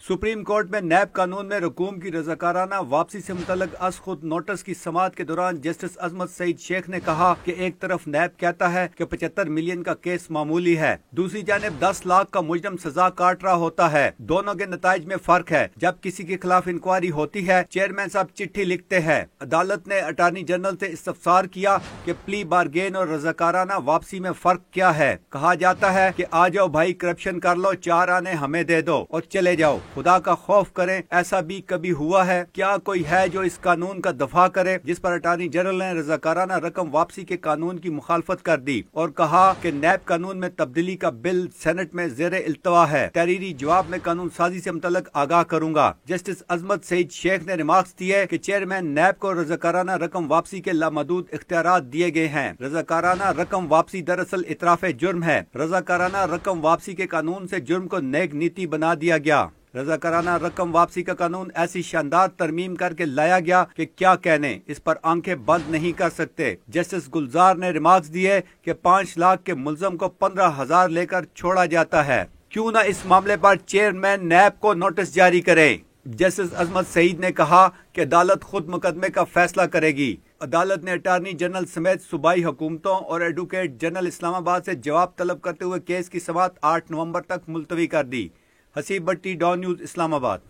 Supreme court में नैब कानून में रकूम की रजाकाराना वापसी से मुतल्लक अस खुद नोटिस की समाअत के दौरान जस्टिस अजमत सईद शेख ने कहा कि एक तरफ नैब कहता है कि 75 मिलियन का केस मामूली है, दूसरी जानिब 10 लाख का मुजरम सजा काट रहा होता है। दोनों के नताइज में फर्क है। जब किसी के खिलाफ इंक्वायरी होती है, चेयरमैन साहब चिट्ठी लिखते हैं। अदालत ने अटार्नी जनरल से इस्तफसार किया कि प्ली बारगेन और रजाकाराना वापसी में फर्क क्या है। कहा जाता है कि आ जाओ भाई, करप्शन कर लो, 4 आने हमें दे दो और चले जाओ। खुदा का खौफ करें, ऐसा भी कभी हुआ है? क्या कोई है जो इस कानून का दफा करे जिस पर अटार्नी जनरल ने रजाकाराना रकम वापसी के कानून की मुखालफत कर दी और कहा कि नैब कानून में तब्दीली का बिल सेनेट में ज़ेरे इल्तवा है। तहरीरी जवाब में कानून साजी से मुतल्लक आगाह करूंगा। जस्टिस अजमत सईद शेख ने रिमार्क्स दिए कि चेयरमैन नैब को रजाकाराना रकम वापसी के लामहदूद इख्तियारात दिए गए हैं। रजाकाराना रकम वापसी दरअसल इतराफ़े जुर्म है। रजाकाराना रकम वापसी के कानून से जुर्म को नेक नीति बना दिया गया। रजाकाराना रकम वापसी का कानून ऐसी शानदार तरमीम करके लाया गया कि क्या कहने, इस पर आंखें बंद नहीं कर सकते। जस्टिस गुलजार ने रिमार्क्स दिए कि 5 लाख के मुलजम को 15,000 लेकर छोड़ा जाता है। क्यों ना इस मामले पर चेयरमैन नैब को नोटिस जारी करें। जस्टिस अजमत सईद ने कहा कि अदालत खुद मुकदमे का फैसला करेगी। अदालत ने अटार्नी जनरल समेत सूबाई हुकूमतों और एडवोकेट जनरल इस्लामाबाद से जवाब तलब करते हुए केस की समाअत 8 नवंबर तक मुलतवी कर दी। हसीब भट्टी, डॉन न्यूज़, इस्लामाबाद।